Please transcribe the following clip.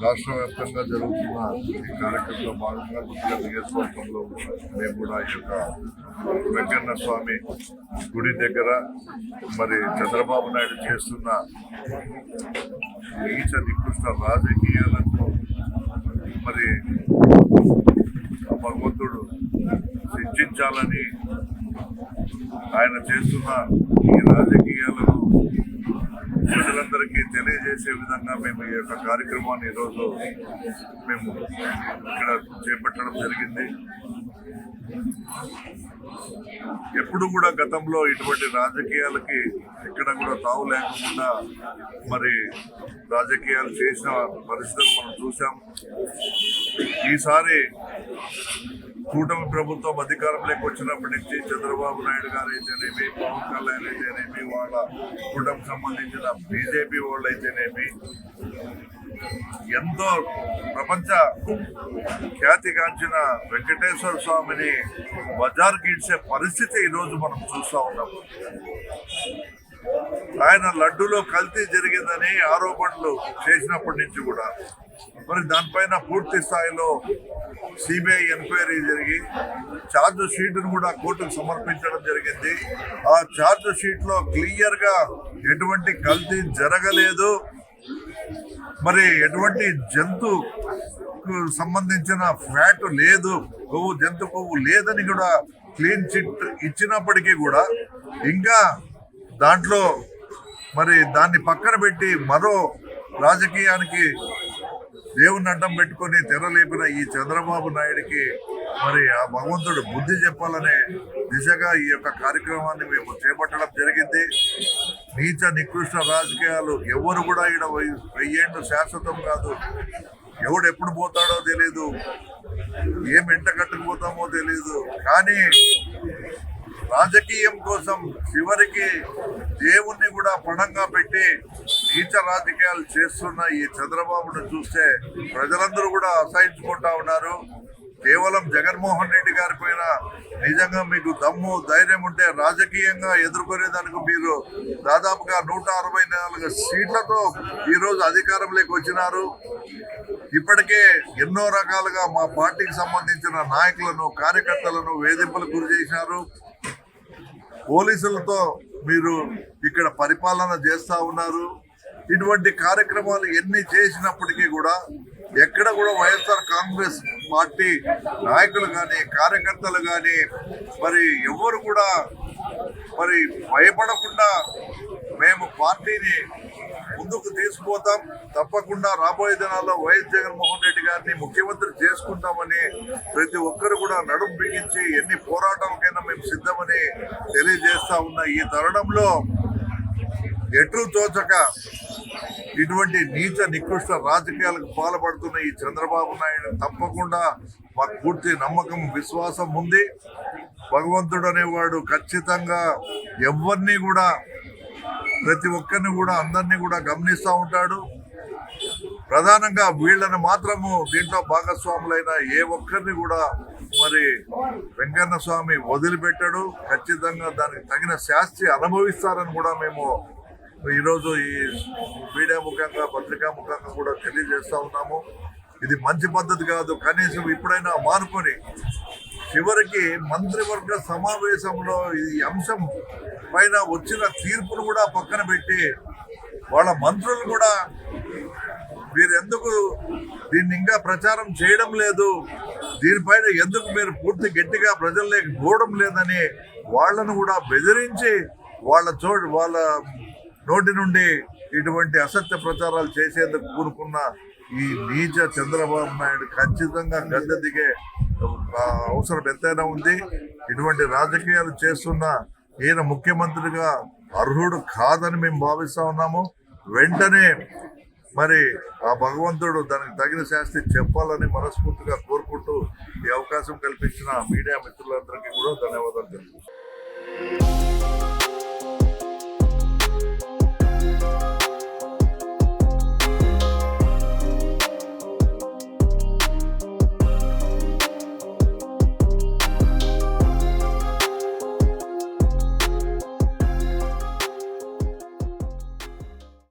రాష్ట్ర వ్యాప్తంగా జరుగుతున్న ఈ కార్యక్రమంలో భాగంగా గుంటూరు నియోజకవర్గంలో మేము కూడా ఈ యొక్క వెంకన్న స్వామి గుడి దగ్గర మరి చంద్రబాబు నాయుడు చేస్తున్న నీచ నికృష్ట రాజకీయాలకు మరి భగవంతుడు శిక్షించాలని ఆయన చేస్తున్న ఈ రాజకీయాలను ప్రజలందరికీ తెలియజేసే విధంగా మేము ఈ యొక్క కార్యక్రమాన్ని ఈరోజు మేము ఇక్కడ చేపట్టడం జరిగింది. ఎప్పుడు కూడా గతంలో ఇటువంటి రాజకీయాలకి ఎక్కడ కూడా తావు లేకుండా మరి రాజకీయాలు చేసిన పరిస్థితులు మనం చూసాం. ఈసారి కూటమి ప్రభుత్వం అధికారంలోకి వచ్చినప్పటి నుంచి చంద్రబాబు నాయుడు గారు అయితేనేమి, పవన్ కళ్యాణ్ అయితేనేమి, వాళ్ళ కూటమికి సంబంధించిన బీజేపీ వాళ్ళు అయితేనేమి ఎంతో ప్రపంచ ఖ్యాతిగాంచిన వెంకటేశ్వర స్వామిని బజార్ గీడ్చే పరిస్థితి ఈరోజు మనం చూస్తూ ఉన్నాం. ఆయన లడ్డూలో కల్తీ జరిగిందని ఆరోపణలు చేసినప్పటి నుంచి కూడా మరి దానిపైన పూర్తి స్థాయిలో సిబిఐ ఎంక్వైరీ జరిగి ఛార్జ్ షీట్ను కూడా కోర్టుకు సమర్పించడం జరిగింది. ఆ ఛార్జ్ షీట్ లో క్లియర్ గా ఎటువంటి కల్తీ జరగలేదు, మరి ఎటువంటి జంతుకు సంబంధించిన ఫ్యాట్ లేదు, జంతు కొవ్వు లేదని కూడా క్లీన్ చిట్ ఇచ్చినప్పటికీ కూడా ఇంకా దాంట్లో మరి దాన్ని పక్కన పెట్టి మరో రాజకీయానికి దేవుని అడ్డం పెట్టుకొని తెరలేపిన ఈ చంద్రబాబు నాయుడికి మరి ఆ భగవంతుడు బుద్ధి చెప్పాలనే దిశగా ఈ యొక్క కార్యక్రమాన్ని మేము చేపట్టడం జరిగింది. నీచ నికృష్ట రాజకీయాలు ఎవరు కూడా ఈడ 1000 ఏళ్ళు శాశ్వతం కాదు. ఎవడు ఎప్పుడు పోతాడో తెలియదు, ఏం ఎంట కట్టుకుపోతామో తెలియదు. కానీ రాజకీయం కోసం చివరికి దేవుణ్ణి కూడా పణంగా పెట్టి నీచ రాజకీయాలు చేస్తున్న ఈ చంద్రబాబును చూస్తే ప్రజలందరూ కూడా అసహించుకుంటా ఉన్నారు. కేవలం జగన్మోహన్ రెడ్డి గారి పైన నిజంగా మీకు దమ్ము ధైర్యం ఉంటే రాజకీయంగా ఎదుర్కొనేదానికి మీరు దాదాపుగా 164 సీట్లతో ఈరోజు అధికారంలోకి వచ్చినారు. ఇప్పటికే ఎన్నో రకాలుగా మా పార్టీకి సంబంధించిన నాయకులను, కార్యకర్తలను వేధింపులకు గురి చేశారు. పోలీసులతో మీరు ఇక్కడ పరిపాలన చేస్తా ఉన్నారు. ఇటువంటి కార్యక్రమాలు ఎన్ని చేసినప్పటికీ కూడా ఎక్కడ కూడా వైఎస్ఆర్ కాంగ్రెస్ పార్టీ నాయకులు కానీ, కార్యకర్తలు కానీ మరి ఎవరు కూడా మరి భయపడకుండా మేము పార్టీని ముందుకు తీసుకుపోతాం, తప్పకుండా రాబోయే దినాల్లో వైఎస్ జగన్మోహన్ రెడ్డి గారిని ముఖ్యమంత్రి చేసుకుంటామని ప్రతి ఒక్కరు కూడా నడుం బిగించి ఎన్ని పోరాటాలకైనా మేము సిద్ధమని తెలియజేస్తా ఉన్న ఈ తరుణంలో ఎటు తోచక ఇటువంటి నీచ నికృష్ట రాజకీయాలకు పాల్పడుతున్న ఈ చంద్రబాబు నాయుడు తప్పకుండా మాకు పూర్తి నమ్మకం, విశ్వాసం ఉంది. భగవంతుడు అనేవాడు ఖచ్చితంగా ఎవరిని కూడా, ప్రతి ఒక్కరిని కూడా, అందరినీ కూడా గమనిస్తూ ఉంటాడు. ప్రధానంగా వీళ్ళని మాత్రము దీంట్లో భాగస్వాములైన ఏ ఒక్కరిని కూడా మరి వెంకన్న స్వామి వదిలిపెట్టాడు. ఖచ్చితంగా దానికి తగిన శాస్తి అనుభవిస్తారని కూడా మేము ఈరోజు ఈ మీడియా ముఖంగా, పత్రికా ముఖంగా కూడా తెలియజేస్తా ఉన్నాము. ఇది మంచి పద్ధతి కాదు. కనీసం ఇప్పుడైనా మానుకొని చివరికి మంత్రివర్గ సమావేశంలో ఈ అంశం పైన వచ్చిన తీర్పును కూడా పక్కన పెట్టి వాళ్ళ మంత్రులు కూడా మీరు ఎందుకు దీన్ని ఇంకా ప్రచారం చేయడం లేదు, దీనిపైన ఎందుకు మీరు పూర్తి గట్టిగా ప్రజల్లోకి పోవడం లేదని వాళ్ళను కూడా బెదిరించి వాళ్ళ నోటి నుండి ఇటువంటి అసత్య ప్రచారాలు చేసేందుకు కూరుకున్న ఈ నీచ చంద్రబాబు నాయుడు ఖచ్చితంగా గద్దె దిగే అవసరం ఎంతైనా ఉంది. ఇటువంటి రాజకీయాలు చేస్తున్న ఈయన ముఖ్యమంత్రిగా అర్హుడు కాదని మేము భావిస్తా ఉన్నాము. వెంటనే మరి ఆ భగవంతుడు దానికి తగిన శాస్తి చెప్పాలని మనస్ఫూర్తిగా కోరుకుంటూ ఈ అవకాశం కల్పించిన మీడియా మిత్రులందరికీ కూడా ధన్యవాదాలు తెలుపుతున్నాను.